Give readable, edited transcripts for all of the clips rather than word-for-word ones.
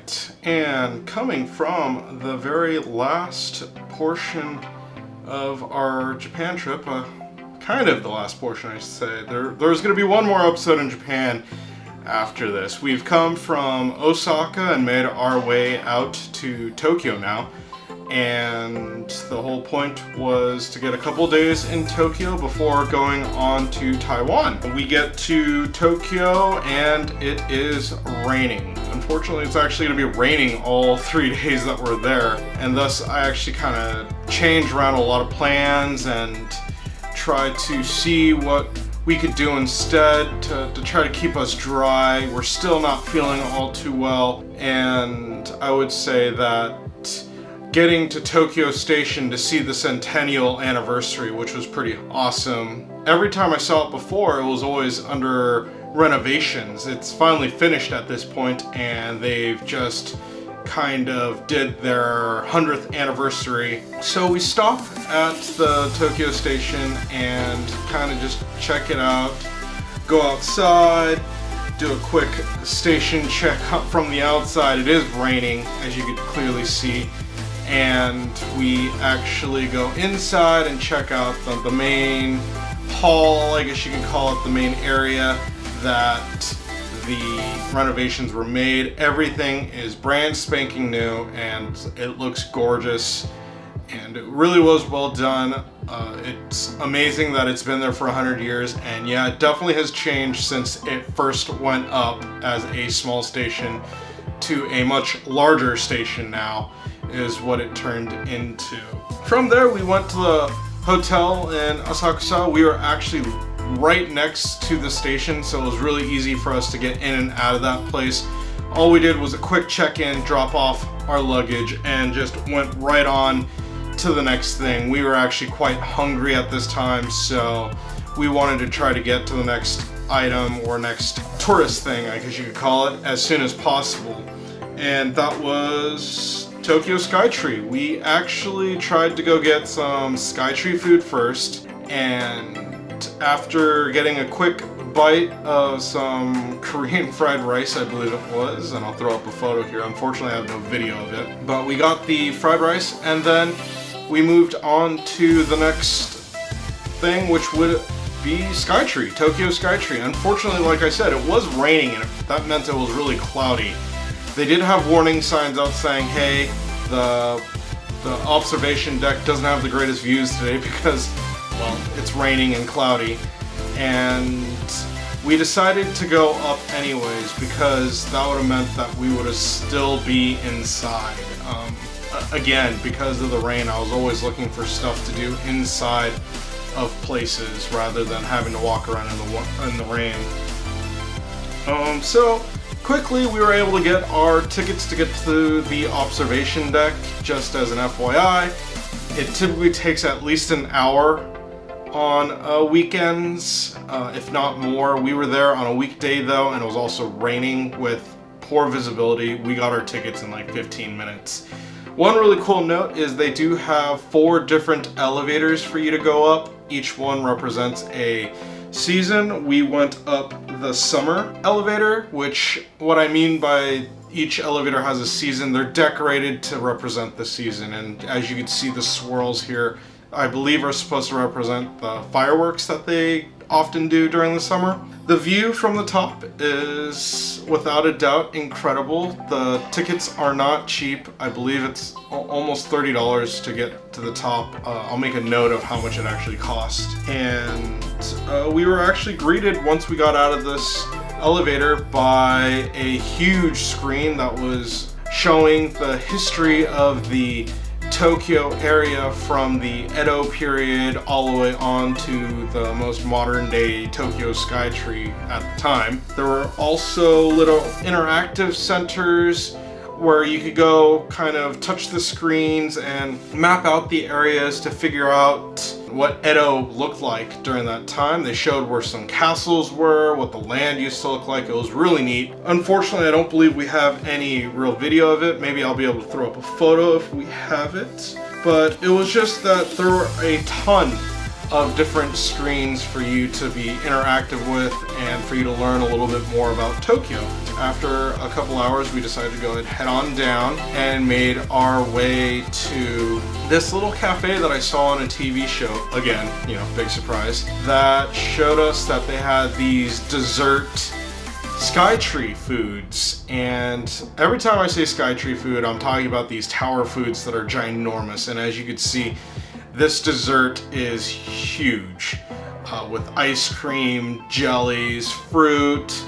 Alright, and coming from the very last portion of our Japan trip, kind of the last portion I should say, there's going to be one more episode in Japan after this. We've come from Osaka and made our way out to Tokyo now, and the whole point was to get a couple days in Tokyo before going on to Taiwan. We get to Tokyo and it is raining. Unfortunately, it's actually going to be raining all 3 days that we're there, and thus I actually kind of changed around a lot of plans and tried to see what we could do instead to try to keep us dry. We're still not feeling all too well, and I would say that getting to Tokyo Station to see the centennial anniversary, which was pretty awesome. Every time I saw it before, it was always under renovations. It's finally finished at this point, and they've just kind of did their 100th anniversary. So we stop at the Tokyo Station and kind of just check it out, go outside, do a quick station check from the outside. It is raining, as you could clearly see. And we actually go inside and check out the main hall, I guess you can call it, the main area that the renovations were made. Everything is brand spanking new and it looks gorgeous, and it really was well done. It's amazing that it's been there for 100 years, and yeah, it definitely has changed since it first went up as a small station to a much larger station now, is what it turned into. From there, we went to the hotel in Asakusa. We were actually right next to the station, so it was really easy for us to get in and out of that place. All we did was a quick check-in, drop off our luggage, and just went right on to the next thing. We were actually quite hungry at this time, so we wanted to try to get to the next item or next tourist thing, I guess you could call it, as soon as possible. And that was Tokyo Skytree. We actually tried to go get some Skytree food first, and after getting a quick bite of some Korean fried rice, I believe it was, and I'll throw up a photo here. Unfortunately, I have no video of it, but we got the fried rice, and then we moved on to the next thing, which would be Skytree, Tokyo Skytree. Unfortunately, like I said, it was raining, and that meant it was really cloudy. They did have warning signs out saying, hey, the observation deck doesn't have the greatest views today because, well, it's raining and cloudy. And we decided to go up anyways because that would have meant that we would have still be inside. Again, because of the rain, I was always looking for stuff to do inside of places rather than having to walk around in the rain. So quickly we were able to get our tickets to get to the observation deck. Just as an FYI, it typically takes at least an hour on weekends, if not more. We were there on a weekday though, and it was also raining with poor visibility. We got our tickets in like 15 minutes. One really cool note is they do have 4 different elevators for you to go up. Each one represents a season. We went up the summer elevator, which what I mean by each elevator has a season, they're decorated to represent the season, and as you can see, the swirls here I believe are supposed to represent the fireworks that they often do during the summer. The view from the top is without a doubt incredible. The tickets are not cheap. I believe it's almost $30 to get to the top. I'll make a note of how much it actually cost. And we were actually greeted once we got out of this elevator by a huge screen that was showing the history of the Tokyo area from the Edo period all the way on to the most modern day Tokyo Skytree at the time. There were also little interactive centers where you could go kind of touch the screens and map out the areas to figure out what Edo looked like during that time. They showed where some castles were, what the land used to look like. It was really neat. Unfortunately, I don't believe we have any real video of it. Maybe I'll be able to throw up a photo if we have it. But it was just that there were a ton of different screens for you to be interactive with and for you to learn a little bit more about Tokyo. after a couple hours, we decided to go ahead and head on down and made our way to this little cafe that I saw on a TV show. Again, you know, big surprise. That showed us that they had these dessert Skytree foods, and every time I say Skytree food, I'm talking about these tower foods that are ginormous, and as you can see, this dessert is huge, with ice cream, jellies, fruit,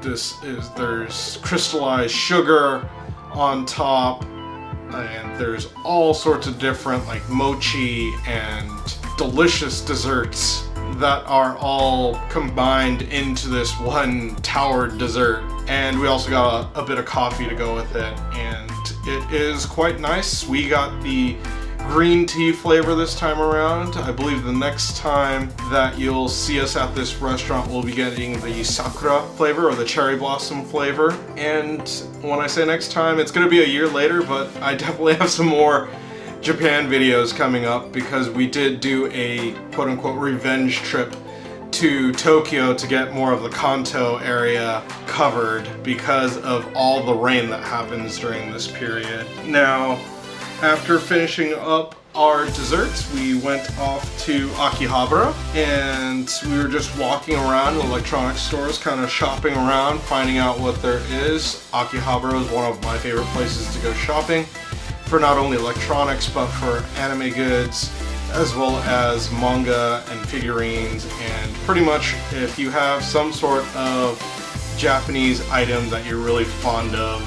there's crystallized sugar on top, and there's all sorts of different like mochi and delicious desserts that are all combined into this one towered dessert. And we also got a bit of coffee to go with it, and it is quite nice. We got the green tea flavor this time around. I believe the next time that you'll see us at this restaurant, we'll be getting the sakura flavor or the cherry blossom flavor. And when I say next time, it's gonna be a year later, but I definitely have some more Japan videos coming up because we did do a quote-unquote revenge trip to Tokyo to get more of the Kanto area covered because of all the rain that happens during this period. Now, after finishing up our desserts, we went off to Akihabara, and we were just walking around electronics stores, kind of shopping around, finding out what there is. Akihabara is one of my favorite places to go shopping for not only electronics, but for anime goods, as well as manga and figurines, and pretty much if you have some sort of Japanese item that you're really fond of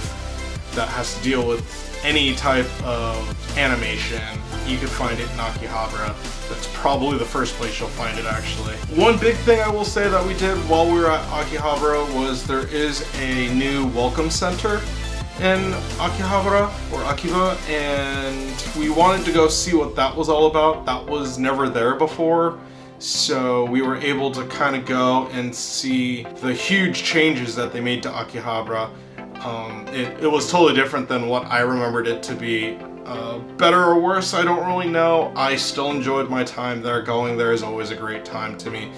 that has to deal with any type of animation, you can find it in Akihabara. That's probably the first place you'll find it, actually. One big thing I will say that we did while we were at Akihabara was there is a new welcome center in Akihabara, or Akiba, and we wanted to go see what that was all about. That was never there before, so we were able to kind of go and see the huge changes that they made to Akihabara. It was totally different than what I remembered it to be. Better or worse, I don't really know. I still enjoyed my time there. Going there is always a great time to me,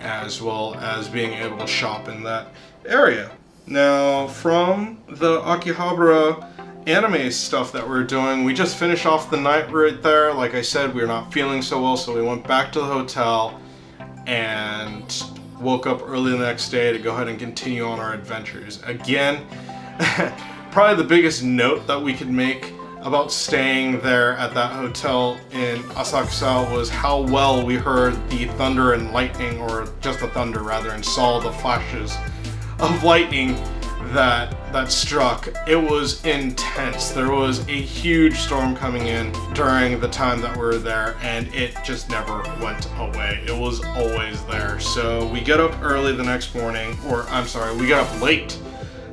as well as being able to shop in that area. Now, from the Akihabara anime stuff that we're doing, we just finished off the night right there. Like I said, we were not feeling so well, so we went back to the hotel and woke up early the next day to go ahead and continue on our adventures. Again, probably the biggest note that we could make about staying there at that hotel in Asakusa was how well we heard the thunder and lightning, or just the thunder rather, and saw the flashes of lightning that struck. It was intense. There was a huge storm coming in during the time that we were there, and it just never went away. It was always there. So we get up early the next morning, or I'm sorry, we get up late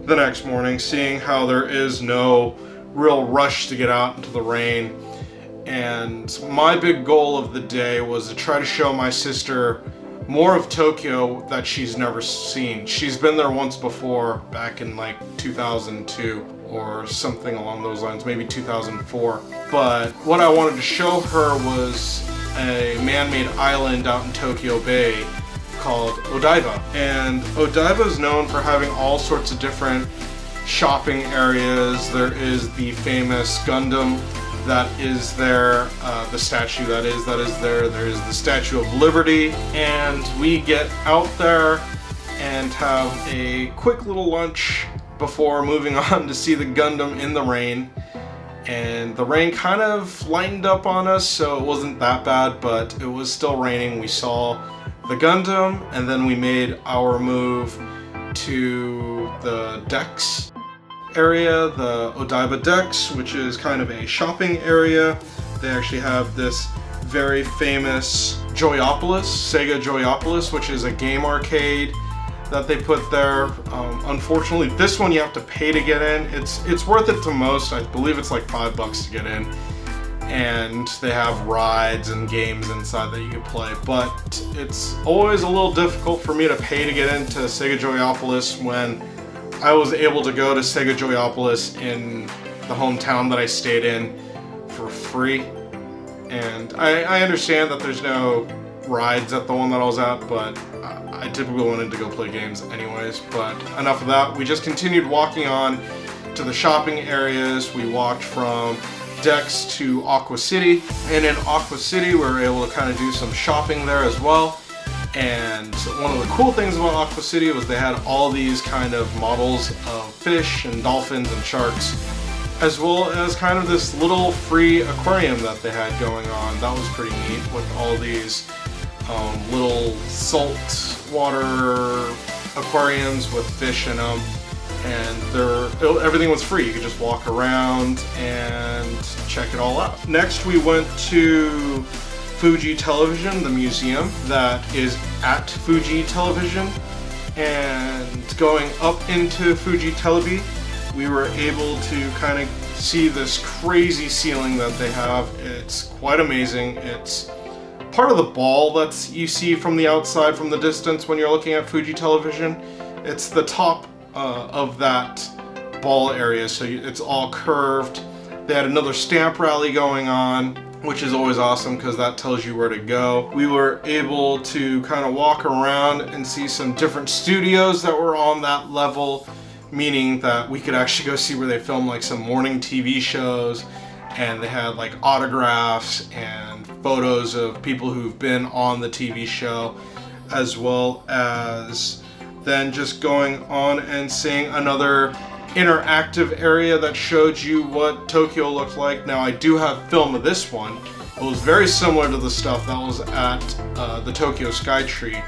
the next morning, seeing how there is no real rush to get out into the rain. And my big goal of the day was to try to show my sister more of Tokyo that she's never seen. She's been there once before, back in like 2002 or something along those lines, maybe 2004. But what I wanted to show her was a man-made island out in Tokyo Bay called Odaiba. And Odaiba is known for having all sorts of different shopping areas. There is the famous Gundam that is there, the statue that is there. There's the Statue of Liberty, and we get out there and have a quick little lunch before moving on to see the Gundam in the rain. And the rain kind of lightened up on us, so it wasn't that bad, but it was still raining. We saw the Gundam, and then we made our move to the Decks area, the Odaiba Decks, which is kind of a shopping area. They actually have this very famous Joyopolis, Sega Joyopolis, which is a game arcade that they put there. Unfortunately, this one you have to pay to get in. It's worth it to most. I believe it's like $5 to get in. And they have rides and games inside that you can play, but it's always a little difficult for me to pay to get into Sega Joyopolis when I was able to go to Sega Joyopolis in the hometown that I stayed in for free. And I understand that there's no rides at the one that I was at, but I typically wanted to go play games anyways, but enough of that. We just continued walking on to the shopping areas. We walked from Decks to Aqua City, and in Aqua City we were able to kind of do some shopping there as well. And one of the cool things about Aqua City was they had all these kind of models of fish and dolphins and sharks, as well as kind of this little free aquarium that they had going on. That was pretty neat, with all these little salt water aquariums with fish in them. And everything was free. You could just walk around and check it all out. Next we went to Fuji Television, the museum that is at Fuji Television. And going up into Fuji Television, we were able to kind of see this crazy ceiling that they have. It's quite amazing. It's part of the ball that you see from the outside, from the distance when you're looking at Fuji Television. It's the top of that ball area, so it's all curved. They had another stamp rally going on, which is always awesome because that tells you where to go. We were able to kind of walk around and see some different studios that were on that level, meaning that we could actually go see where they filmed like some morning TV shows, and they had like autographs and photos of people who've been on the TV show, as well as then just going on and seeing another interactive area that showed you what Tokyo looked like. Now I do have film of this one. It was very similar to the stuff that was at the Tokyo Skytree,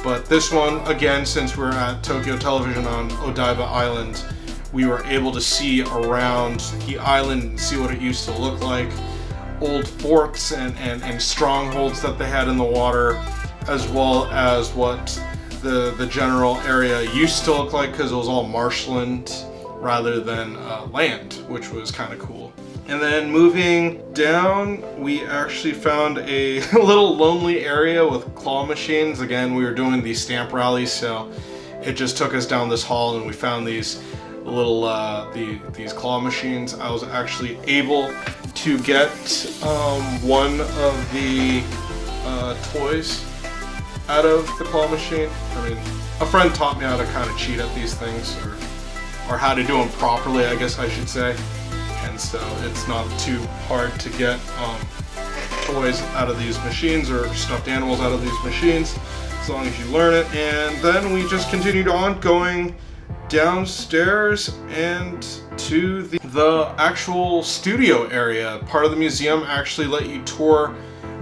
but this one, again, since we're at Tokyo Television on Odaiba Island, we were able to see around the island and see what it used to look like. Old forts and strongholds that they had in the water, as well as what the general area used to look like, because it was all marshland rather than land, which was kind of cool. And then moving down, we actually found a little lonely area with claw machines. Again, we were doing these stamp rallies, so it just took us down this hall and we found these little these claw machines. I was actually able to get one of the toys out of the claw machine. I mean, a friend taught me how to kind of cheat at these things, or how to do them properly, I guess I should say. And so it's not too hard to get toys out of these machines, or stuffed animals out of these machines, as long as you learn it. And then we just continued on going downstairs and to the actual studio area. Part of the museum actually let you tour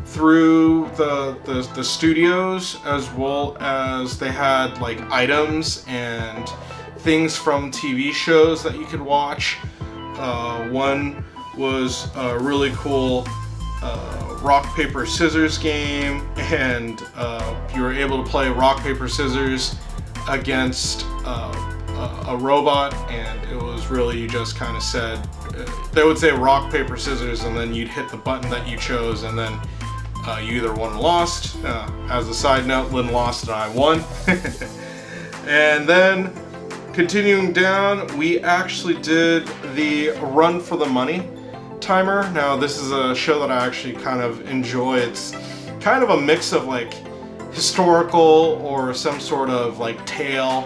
through the studios, as well as they had like items and things from TV shows that you could watch. One was a really cool rock, paper, scissors game, and you were able to play rock, paper, scissors against a robot, and it was really, you just kind of said, they would say rock, paper, scissors, and then you'd hit the button that you chose, and then you either won or lost. As a side note, Lynn lost and I won. And then continuing down, we actually did the Run for the Money timer. Now this is a show that I actually kind of enjoy. It's kind of a mix of like historical or some sort of like tale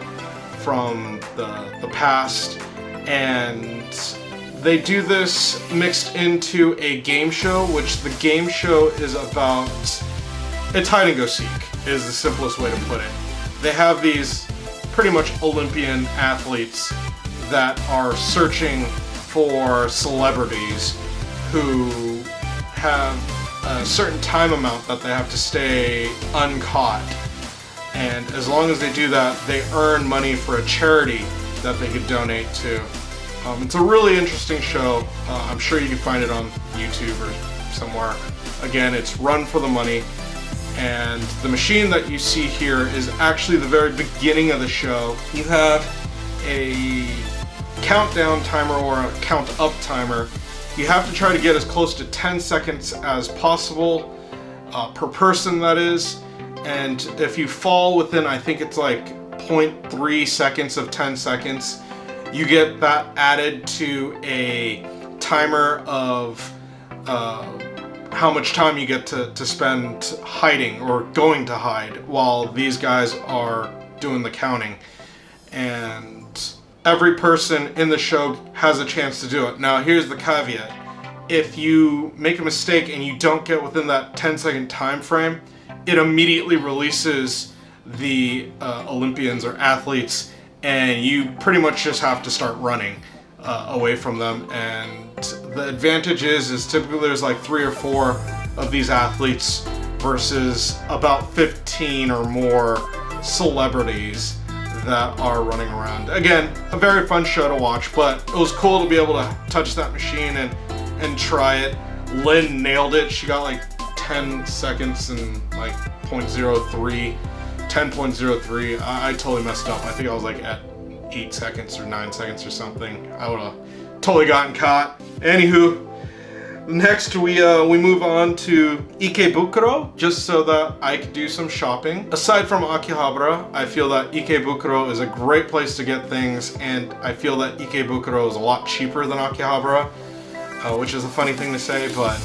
from the past, and they do this mixed into a game show, which the game show is about, it's hide and go seek is the simplest way to put it. They have these pretty much Olympian athletes that are searching for celebrities who have a certain time amount that they have to stay uncaught. And as long as they do that, they earn money for a charity that they could donate to. It's a really interesting show. I'm sure you can find it on YouTube or somewhere. Again, it's Run for the Money. And the machine that you see here is actually the very beginning of the show. You have a countdown timer or a count up timer. You have to try to get as close to 10 seconds as possible, per person that is. And if you fall within, I think it's like 0.3 seconds of 10 seconds, you get that added to a timer of how much time you get to spend hiding or going to hide while these guys are doing the counting. And every person in the show has a chance to do it. Now here's the caveat. If you make a mistake and you don't get within that 10-second time frame, it immediately releases the Olympians or athletes, and you pretty much just have to start running away from them. And the advantage is typically there's like 3 or 4 of these athletes versus about 15 or more celebrities that are running around. Again, a very fun show to watch, but it was cool to be able to touch that machine and try it. Lynn nailed it. She got like 10 seconds and like 0.03, 10.03. I totally messed up. I think I was like at 8 seconds or 9 seconds or something. I would have totally gotten caught. Anywho, next we move on to Ikebukuro, just so that I could do some shopping. Aside from Akihabara, I feel that Ikebukuro is a great place to get things, and I feel that Ikebukuro is a lot cheaper than Akihabara, which is a funny thing to say, but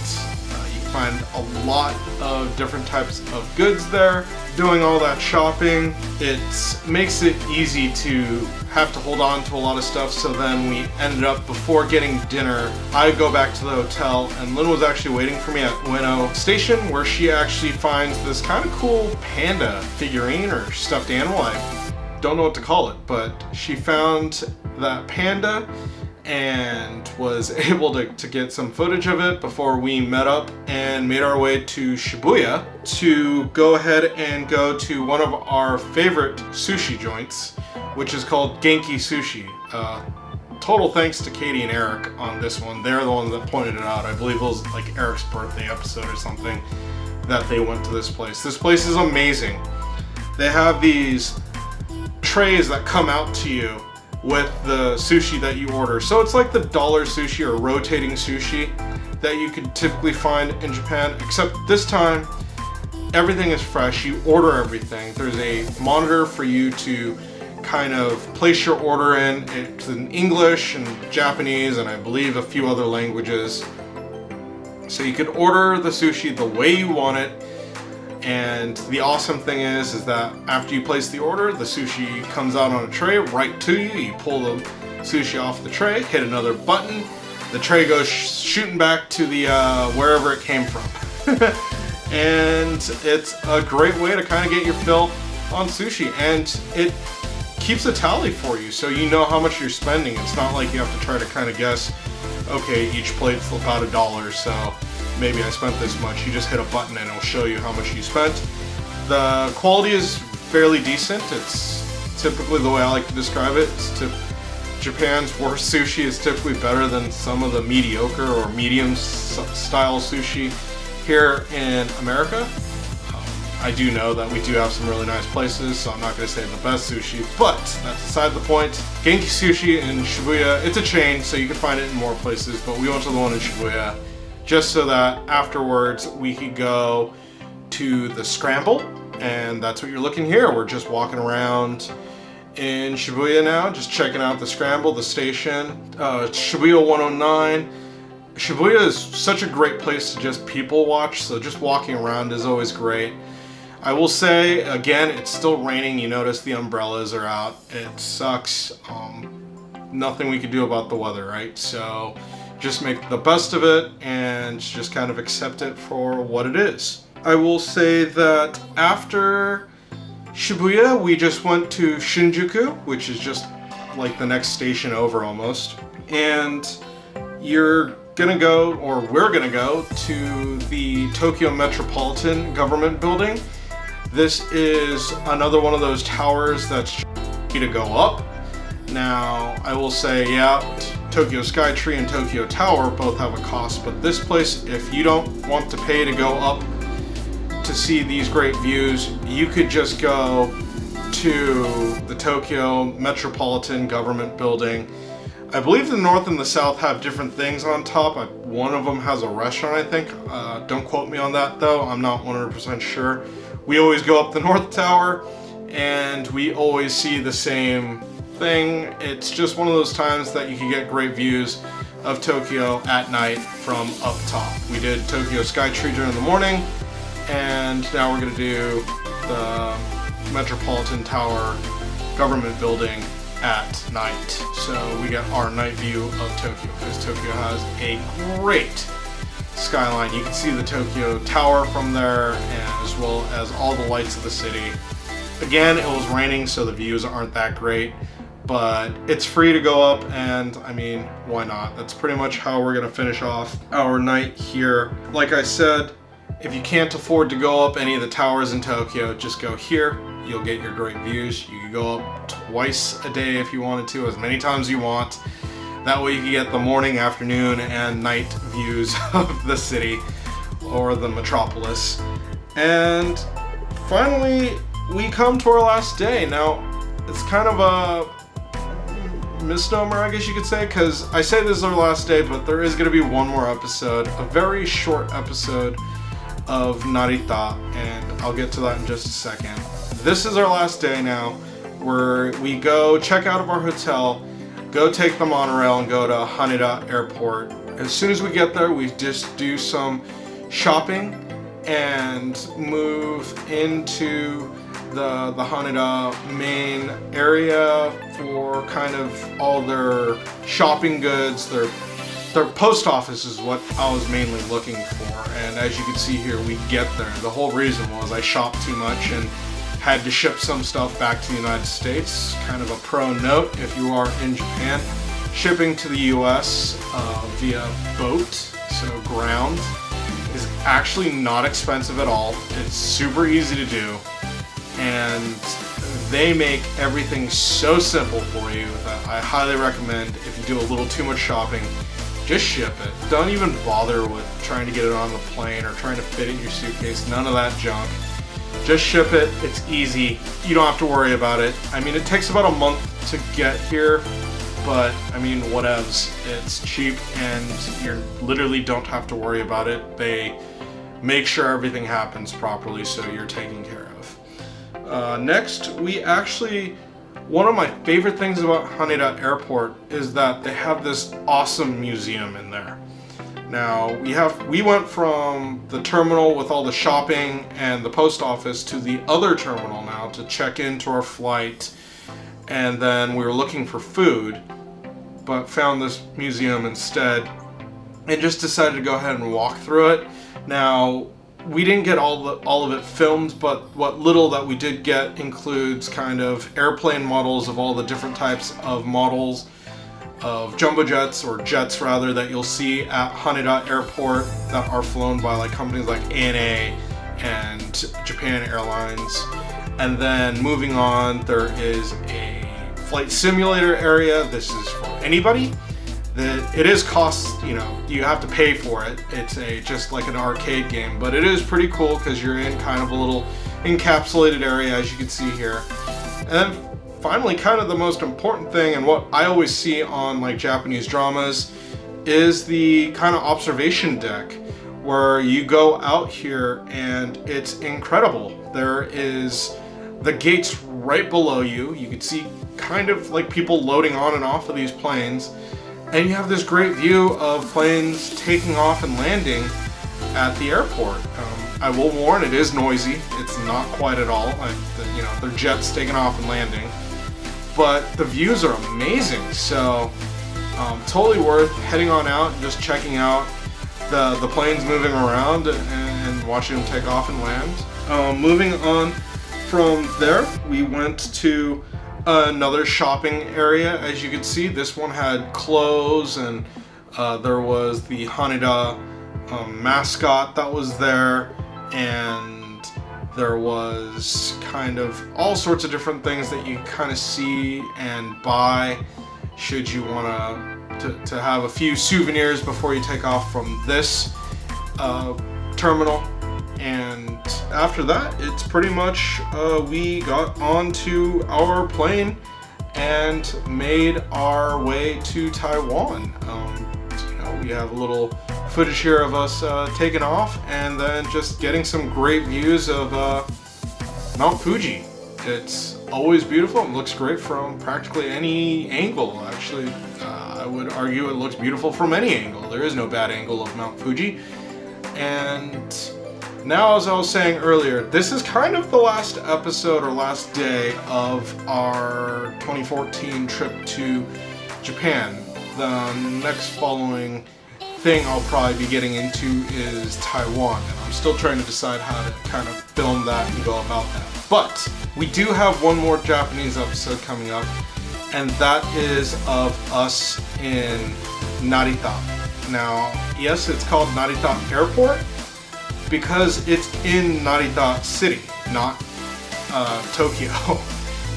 you can find a lot of different types of goods there. Doing all that shopping, it makes it easy to have to hold on to a lot of stuff. So then we ended up, before getting dinner, I go back to the hotel, and Lynn was actually waiting for me at Ueno Station, where she actually finds this kind of cool panda figurine or stuffed animal. I don't know what to call it, but she found that panda and was able to get some footage of it before we met up and made our way to Shibuya to go ahead and go to one of our favorite sushi joints, which is called Genki Sushi. Total thanks to Katie and Eric on this one. They're the ones that pointed it out. I believe it was like Eric's birthday episode or something that they went to this place. This place is amazing. They have these trays that come out to you with the sushi that you order. So it's like the dollar sushi or rotating sushi that you could typically find in Japan, except this time everything is fresh. You order everything. There's a monitor for you to kind of place your order in. It's in English and Japanese and I believe a few other languages. So you could order the sushi the way you want it. And the awesome thing is that after you place the order, the sushi comes out on a tray right to you. You pull the sushi off the tray, hit another button, the tray goes shooting back to the wherever it came from. And it's a great way to kind of get your fill on sushi, and it keeps a tally for you, so you know how much you're spending. It's not like you have to try to kind of guess, okay, each plate's about $1, so maybe I spent this much. You just hit a button and it'll show you how much you spent. The quality is fairly decent. It's typically the way I like to describe it. Japan's worst sushi is typically better than some of the mediocre or medium style sushi here in America. I do know that we do have some really nice places, so I'm not going to say the best sushi, but that's beside the point. Genki Sushi in Shibuya, it's a chain, so you can find it in more places, but we went to the one in Shibuya just so that afterwards we could go to the Scramble, and that's what you're looking here. We're just walking around in Shibuya now, just checking out the Scramble, the station, Shibuya 109. Shibuya is such a great place to just people watch, so just walking around is always great. I will say, again, it's still raining. You notice the umbrellas are out. It sucks. Nothing we can do about the weather, right? So just make the best of it and just kind of accept it for what it is. I will say that after Shibuya, we just went to Shinjuku, which is just like the next station over almost. And you're gonna go, or we're gonna go, to the Tokyo Metropolitan government building. This is another one of those towers that's to go up. Now, I will say, yeah, Tokyo Skytree and Tokyo Tower both have a cost, but this place, if you don't want to pay to go up to see these great views, you could just go to the Tokyo Metropolitan government building. I believe the north and the south have different things on top. One of them has a restaurant, I think. Don't quote me on that though, I'm not 100% sure. We always go up the north tower and we always see the same thing. It's just one of those times that you can get great views. of Tokyo at night from up top. We did Tokyo Skytree during the morning, and now we're going to do the Metropolitan Tower government building at night. So we get our night view of Tokyo, because Tokyo has a great skyline. You can see the Tokyo Tower from there, and as well as all the lights of the city. Again, it was raining, so the views aren't that great, but it's free to go up, and I mean, why not? That's pretty much how we're gonna finish off our night here. Like I said, if you can't afford to go up any of the towers in Tokyo, just go here. You'll get your great views. You can go up twice a day if you wanted to, as many times as you want. That way you can get the morning, afternoon, and night views of the city or the metropolis. And finally, we come to our last day. Now, it's kind of a misnomer, I guess you could say, because I say this is our last day, but there is going to be one more episode, a very short episode of Narita, and I'll get to that in just a second. This is our last day now, where we go check out of our hotel, go take the monorail, and go to Haneda Airport. As soon as we get there, we just do some shopping and move into the Haneda main area for kind of all their shopping goods. Their post office is what I was mainly looking for, and as you can see here, we get there. The whole reason was I shopped too much and had to ship some stuff back to the United States. Kind of a pro note if you are in Japan. Shipping to the US via boat, so ground, is actually not expensive at all. It's super easy to do, and they make everything so simple for you that I highly recommend. If you do a little too much shopping, just ship it. Don't even bother with trying to get it on the plane or trying to fit it in your suitcase. None of that junk. Just ship it. It's easy. You don't have to worry about it. I mean, it takes about a month to get here, but I mean, whatevs. It's cheap, and you literally don't have to worry about it. They make sure everything happens properly, so you're taken care of. Next, one of my favorite things about Haneda Airport is that they have this awesome museum in there. Now, we went from the terminal with all the shopping and the post office to the other terminal now to check into our flight, and then we were looking for food, but found this museum instead, and just decided to go ahead and walk through it. Now, we didn't get all of it filmed, but what little that we did get includes kind of airplane models of all the different types of models of jumbo jets, or jets rather, that you'll see at Haneda Airport that are flown by like companies like ANA and Japan Airlines. And then moving on, there is a flight simulator area. This is for anybody. It is cost, you have to pay for it. It's just like an arcade game, but it is pretty cool because you're in kind of a little encapsulated area, as you can see here. And then finally, kind of the most important thing, and what I always see on like Japanese dramas, is the kind of observation deck, where you go out here and it's incredible. There is the gates right below you. You can see kind of like people loading on and off of these planes. And you have this great view of planes taking off and landing at the airport. I will warn, it is noisy. It's not quite at all. They're jets taking off and landing. But the views are amazing. So totally worth heading on out and just checking out the planes moving around and watching them take off and land. Moving on from there, we went to another shopping area. As you can see, this one had clothes, and there was the Haneda mascot that was there, and there was kind of all sorts of different things that you kind of see and buy should you want to have a few souvenirs before you take off from this terminal. And after that, it's pretty much we got onto our plane and made our way to Taiwan. We have a little footage here of us taking off and then just getting some great views of Mount Fuji. It's always beautiful and looks great from practically any angle. Actually, I would argue it looks beautiful from any angle. There is no bad angle of Mount Fuji. And now, as I was saying earlier, this is kind of the last episode or last day of our 2014 trip to Japan. The next following thing I'll probably be getting into is Taiwan, and I'm still trying to decide how to kind of film that and go about that. But we do have one more Japanese episode coming up, and that is of us in Narita. Now, yes, it's called Narita Airport because it's in Narita City, not Tokyo.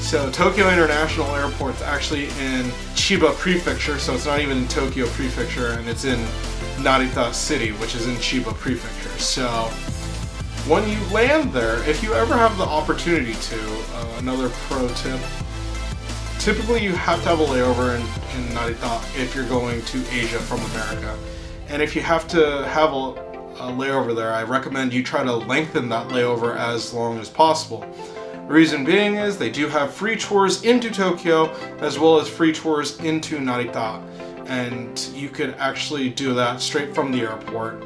So Tokyo International Airport's actually in Chiba Prefecture, so it's not even in Tokyo Prefecture, and it's in Narita City, which is in Chiba Prefecture. So when you land there, if you ever have the opportunity to, another pro tip, typically you have to have a layover in Narita if you're going to Asia from America. And if you have to have a layover there, I recommend you try to lengthen that layover as long as possible. The reason being is they do have free tours into Tokyo as well as free tours into Narita, and you could actually do that straight from the airport.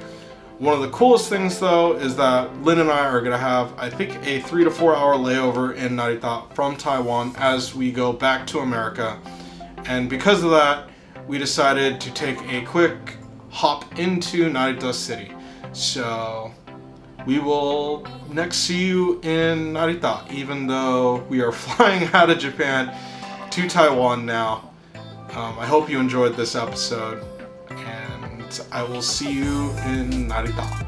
One of the coolest things though is that Lynn and I are going to have, I think, a 3 to 4 hour layover in Narita from Taiwan as we go back to America, and because of that we decided to take a quick hop into Narita City. So we will next see you in Narita, even though we are flying out of Japan to Taiwan now. I hope you enjoyed this episode, and I will see you in Narita.